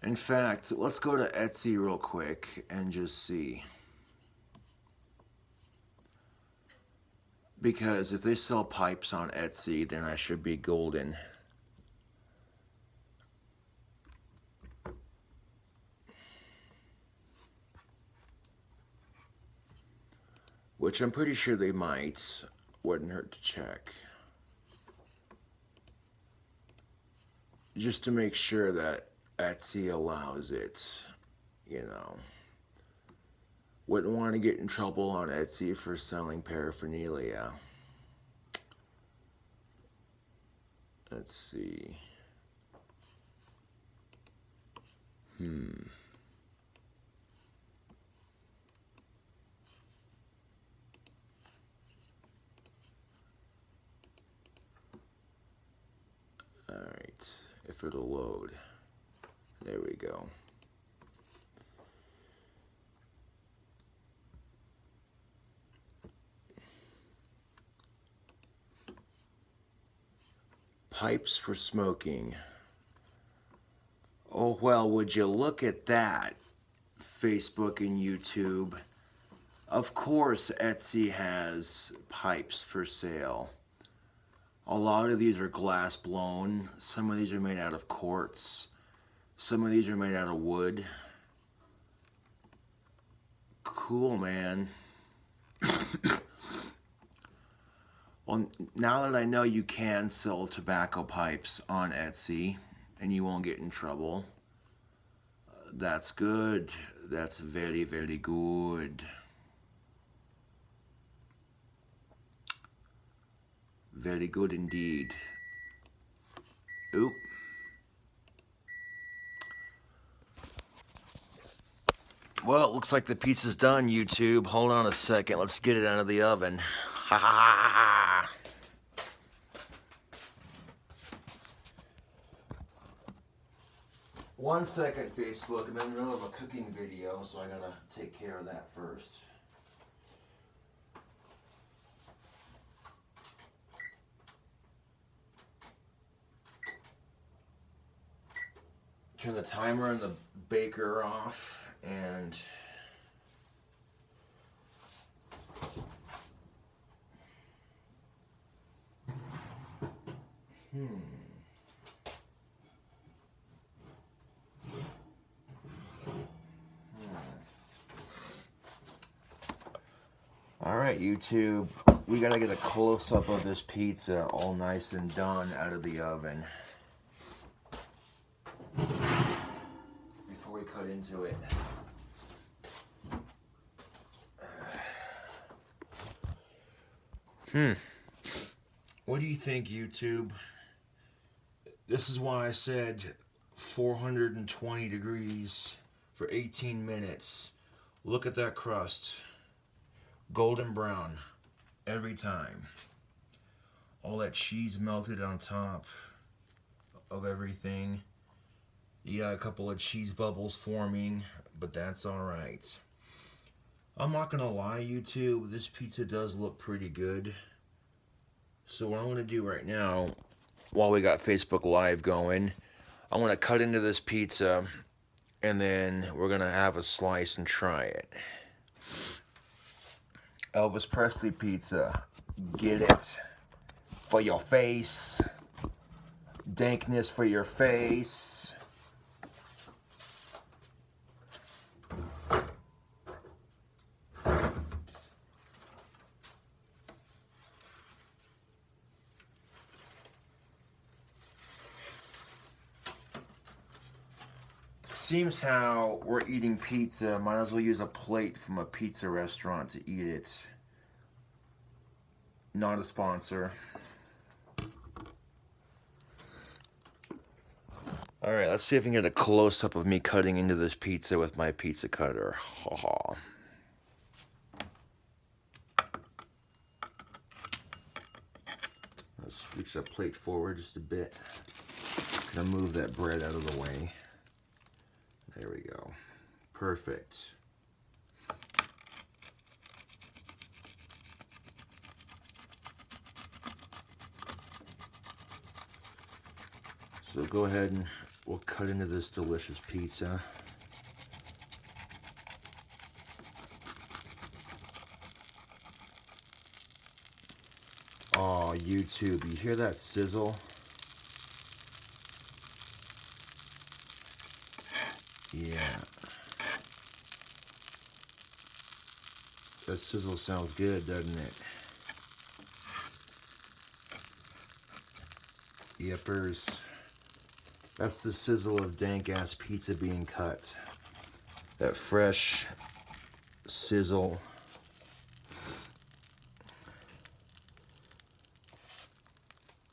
In fact, let's go to Etsy real quick and just see. Because if they sell pipes on Etsy, then I should be golden. Which I'm pretty sure they might. Wouldn't hurt to check. Just to make sure that Etsy allows it, you know. Wouldn't want to get in trouble on Etsy for selling paraphernalia. Let's see. Alright, if it'll load. There we go. Pipes for smoking. Oh, well, would you look at that, Facebook and YouTube. Of course, Etsy has pipes for sale. A lot of these are glass blown. Some of these are made out of quartz. Some of these are made out of wood. Cool, man. Well, now that I know you can sell tobacco pipes on Etsy and you won't get in trouble, that's good. That's very, very good. Very good indeed. Oop. Well, it looks like the pizza's done, YouTube. Hold on a second. Let's get it out of the oven. Ha ha ha ha. 1 second, Facebook. I'm in the middle of a cooking video, so I gotta take care of that first. Turn the timer and the baker off, and All right, YouTube, we gotta get a close-up of this pizza all nice and done out of the oven before we cut into it. What do you think, YouTube? This is why I said 420 degrees for 18 minutes. Look at that crust. Golden brown every time. All that cheese melted on top of everything. You got a couple of cheese bubbles forming, but that's alright. I'm not gonna lie, YouTube, this pizza does look pretty good. So what I'm gonna do right now, while we got Facebook Live going, I'm gonna cut into this pizza and then we're gonna have a slice and try it. Elvis Presley pizza, get it for your face, dankness for your face. Seems how we're eating pizza, might as well use a plate from a pizza restaurant to eat it. Not a sponsor. Alright, let's see if we can get a close-up of me cutting into this pizza with my pizza cutter. Ha ha. Let's scooch that plate forward just a bit. Gonna move that bread out of the way. There we go. Perfect. So go ahead and we'll cut into this delicious pizza. Oh, YouTube, you hear that sizzle? Yeah. That sizzle sounds good, doesn't it? Yippers. That's the sizzle of dank-ass pizza being cut. That fresh sizzle.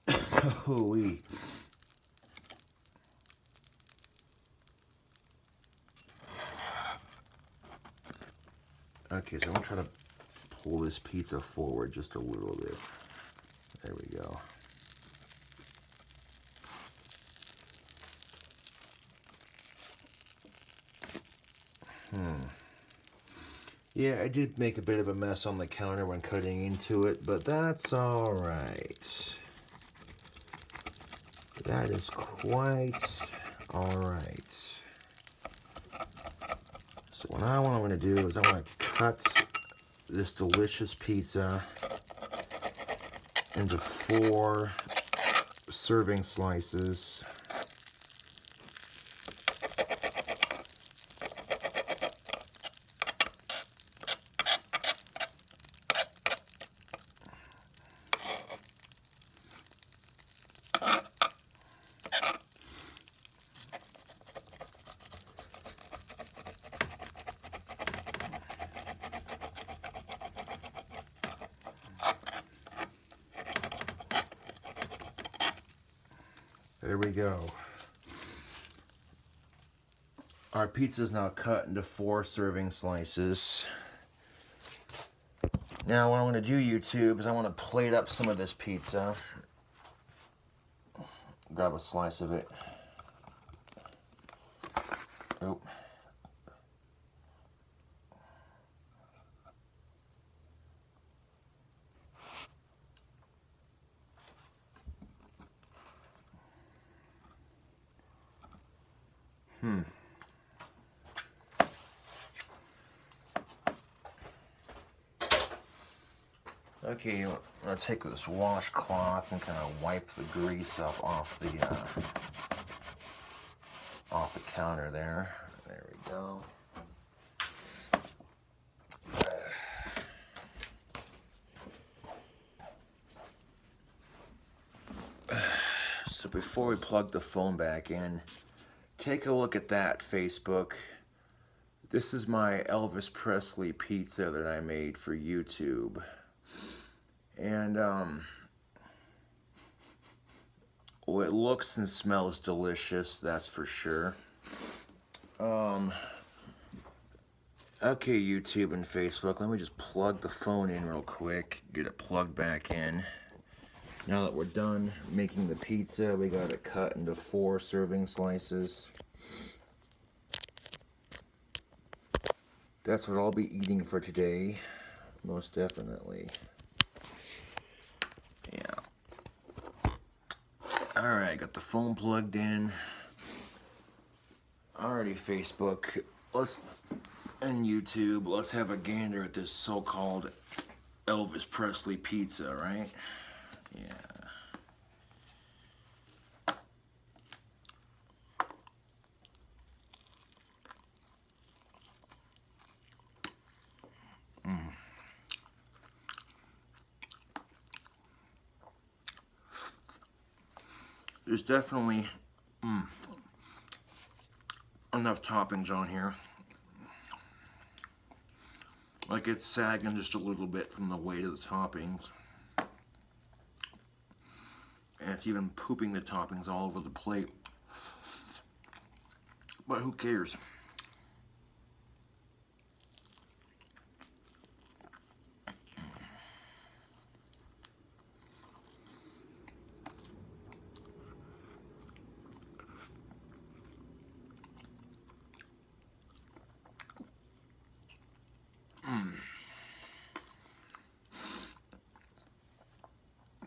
Hoo-wee. Okay, so I'm gonna try to pull this pizza forward just a little bit. There we go. Yeah, I did make a bit of a mess on the counter when cutting into it, but that's alright. That is quite alright. So what I'm going to do is I want to cut this delicious pizza into 4 serving slices. There we go. Our pizza is now cut into 4 serving slices. Now what I want to do, YouTube, is I want to plate up some of this pizza. Grab a slice of it. Oh. Okay, I'm gonna take this washcloth and kind of wipe the grease up off the counter there. There we go. So before we plug the phone back in, take a look at that, Facebook. This is my Elvis Presley pizza that I made for YouTube. And well, it looks and smells delicious, that's for sure. Okay, YouTube and Facebook, let me just plug the phone in real quick, get it plugged back in. Now that we're done making the pizza, we got it cut into 4 serving slices. That's what I'll be eating for today, most definitely. Yeah. Alright, got the phone plugged in. Alrighty, Facebook, and YouTube, let's have a gander at this so-called Elvis Presley pizza, right? Yeah. There's definitely enough toppings on here. Like it's sagging just a little bit from the weight of the toppings. And it's even pooping the toppings all over the plate. But who cares?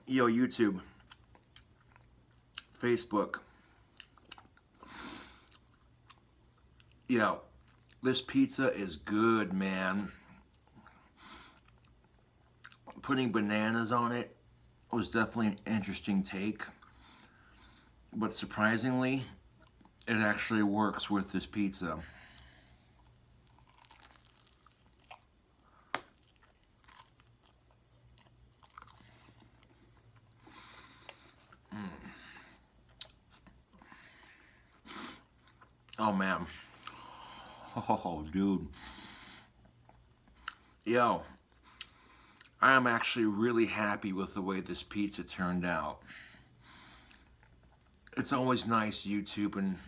Yo, YouTube, Facebook. Yo, this pizza is good, man. Putting bananas on it was definitely an interesting take. But surprisingly, it actually works with this pizza. Oh man. Oh dude. Yo, I am actually really happy with the way this pizza turned out. It's always nice, YouTube and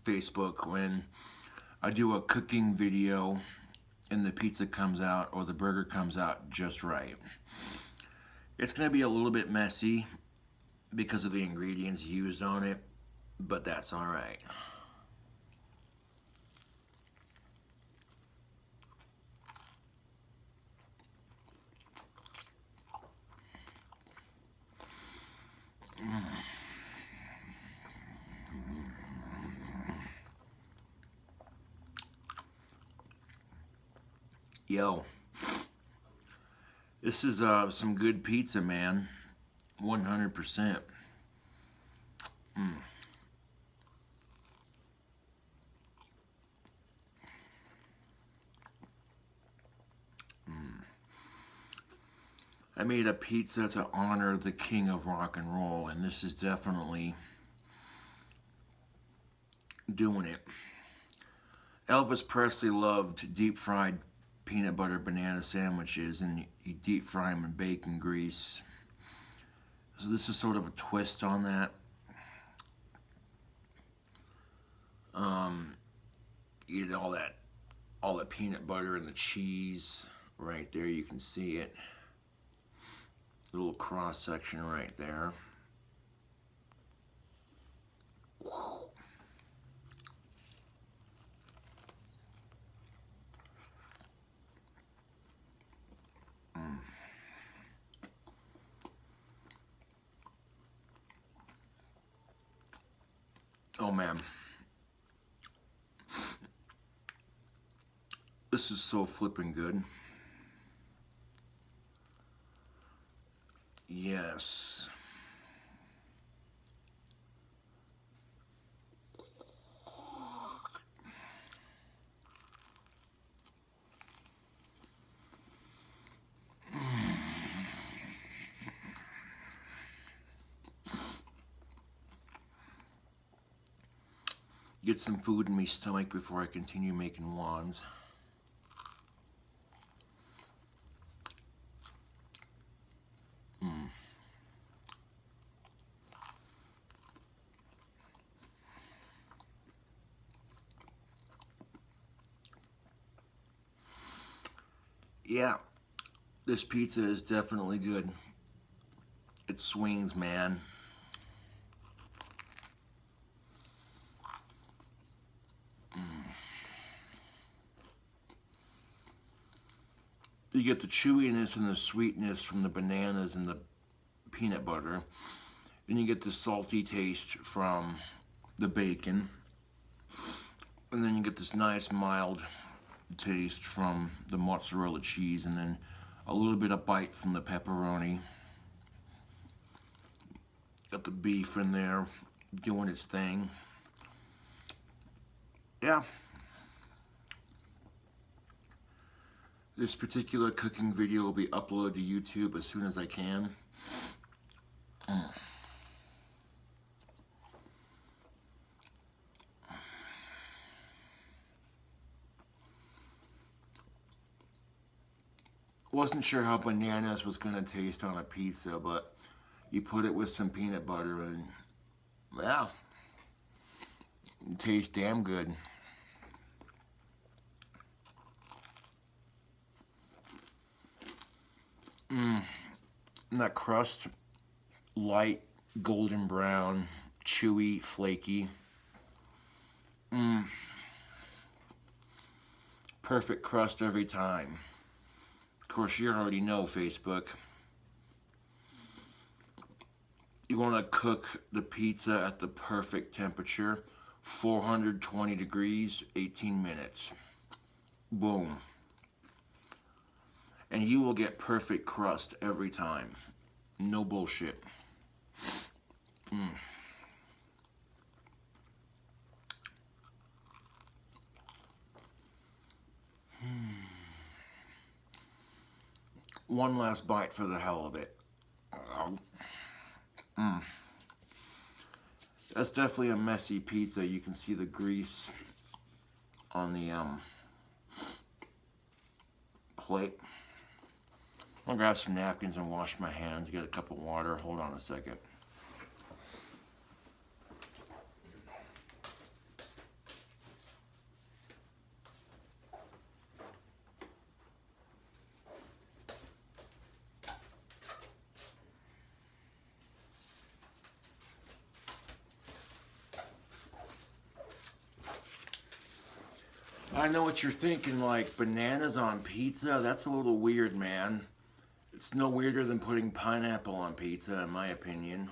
Facebook, when I do a cooking video and the pizza comes out or the burger comes out just right. It's going to be a little bit messy because of the ingredients used on it, but that's alright. Yo, this is some good pizza, man. 100%. I made a pizza to honor the king of rock and roll, and this is definitely doing it. Elvis Presley loved deep fried peanut butter banana sandwiches, and he deep fry them in bacon grease. So this is sort of a twist on that. You get all that peanut butter and the cheese right there. You can see it. A little cross section right there. Oh man, this is so flippin' good. Yes. Get some food in my stomach before I continue making wands. Yeah, this pizza is definitely good. It swings, man. You get the chewiness and the sweetness from the bananas and the peanut butter. Then you get the salty taste from the bacon. And then you get this nice mild taste from the mozzarella cheese, and then a little bit of bite from the pepperoni. Got the beef in there doing its thing. Yeah. This particular cooking video will be uploaded to YouTube as soon as I can. Wasn't sure how bananas was gonna taste on a pizza, but you put it with some peanut butter and, yeah, it tastes damn good. And that crust, light, golden brown, chewy, flaky. Perfect crust every time. Of course, you already know, Facebook. You want to cook the pizza at the perfect temperature, 420 degrees, 18 minutes. Boom. And you will get perfect crust every time. No bullshit. One last bite for the hell of it. That's definitely a messy pizza. You can see the grease on the plate. I'll grab some napkins and wash my hands, get a cup of water. Hold on a second. I know what you're thinking, like bananas on pizza? That's a little weird, man. It's no weirder than putting pineapple on pizza, in my opinion.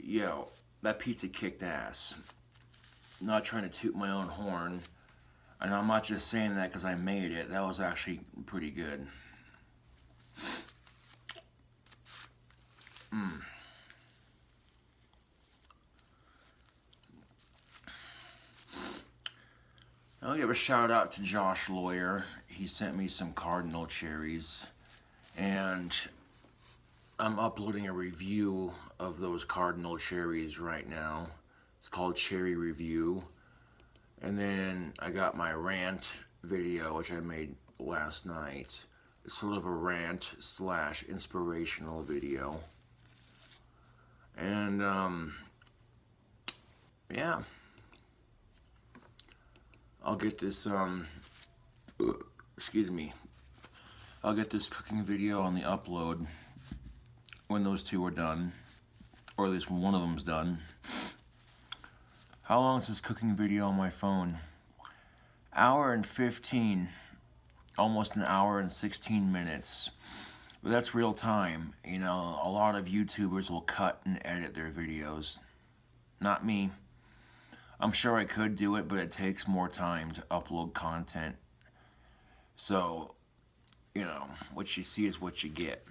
Yo, that pizza kicked ass. Not trying to toot my own horn. And I'm not just saying that because I made it. That was actually pretty good. I'll give a shout out to Josh Lawyer. He sent me some cardinal cherries, and I'm uploading a review of those cardinal cherries right now. It's called Cherry Review. And then I got my rant video, which I made last night. It's sort of a rant / inspirational video. And yeah, I'll get this excuse me, I'll get this cooking video on the upload when those two are done, or at least when one of them's done. How long is this cooking video on my phone? Hour and 15. almost an hour and 16 minutes. But that's real time. You know, a lot of YouTubers will cut and edit their videos. Not me. I'm sure I could do it, but it takes more time to upload content. So, you know, what you see is what you get.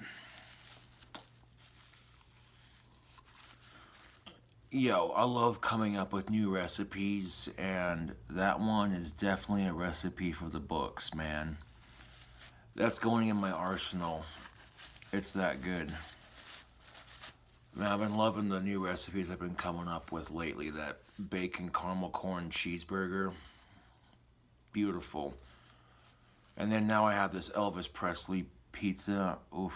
Yo, I love coming up with new recipes, and that one is definitely a recipe for the books, man. That's going in my arsenal. It's that good. Man, I've been loving the new recipes I've been coming up with lately. That bacon caramel corn cheeseburger. Beautiful. And then now I have this Elvis Presley pizza. Oof.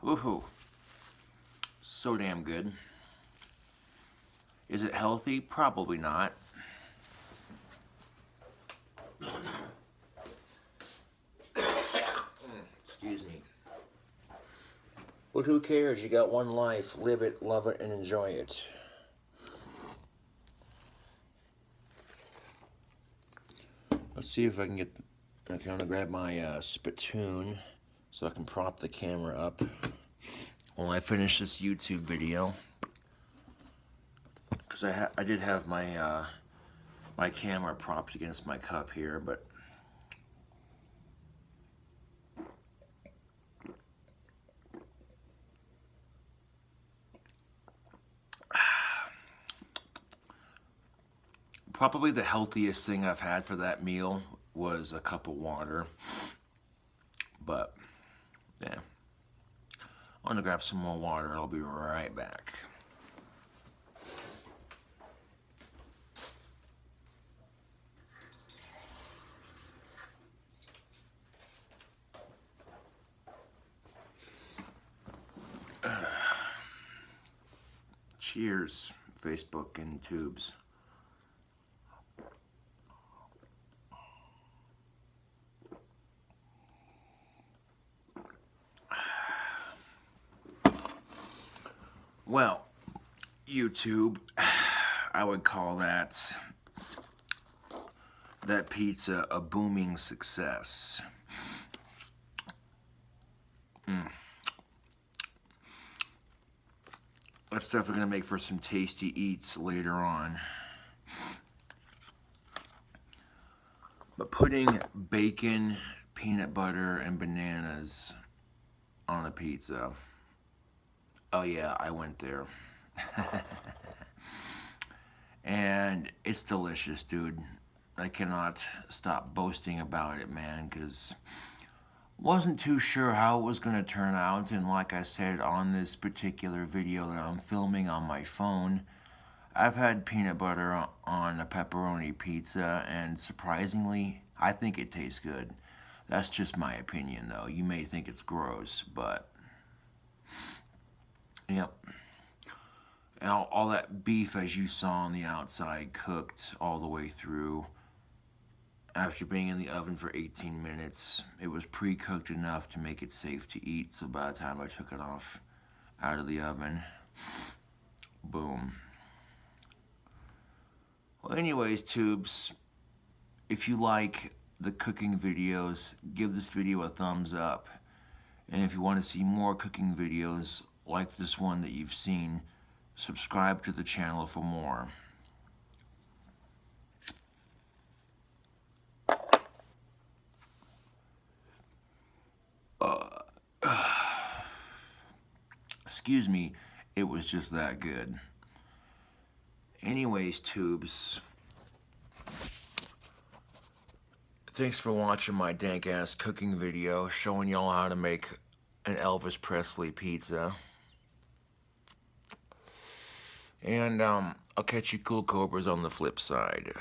Woohoo. So damn good. Is it healthy? Probably not. Excuse me. But who cares? You got one life. Live it, love it, and enjoy it. Let's see if I can get... Okay, I'm going to grab my spittoon so I can prop the camera up while I finish this YouTube video. Because I did have my my camera propped against my cup here, but probably the healthiest thing I've had for that meal was a cup of water. But yeah, I'm gonna grab some more water. I'll be right back. Cheers, Facebook and tubes. Well, YouTube, I would call that pizza a booming success. That's definitely going to make for some tasty eats later on. But putting bacon, peanut butter, and bananas on a pizza, oh yeah, I went there. And it's delicious, dude. I cannot stop boasting about it, man, because wasn't too sure how it was going to turn out. And like I said, on this particular video that I'm filming on my phone, I've had peanut butter on a pepperoni pizza, and surprisingly, I think it tastes good. That's just my opinion, though. You may think it's gross, but yep. And all that beef, as you saw on the outside, cooked all the way through. After being in the oven for 18 minutes, it was pre-cooked enough to make it safe to eat. So by the time I took it off out of the oven, boom. Well, anyways, tubes, if you like the cooking videos, give this video a thumbs up. And if you want to see more cooking videos like this one that you've seen, subscribe to the channel for more. Excuse me, it was just that good. Anyways, tubes, thanks for watching my dank-ass cooking video showing y'all how to make an Elvis Presley pizza. And I'll catch you cool cobras on the flip side.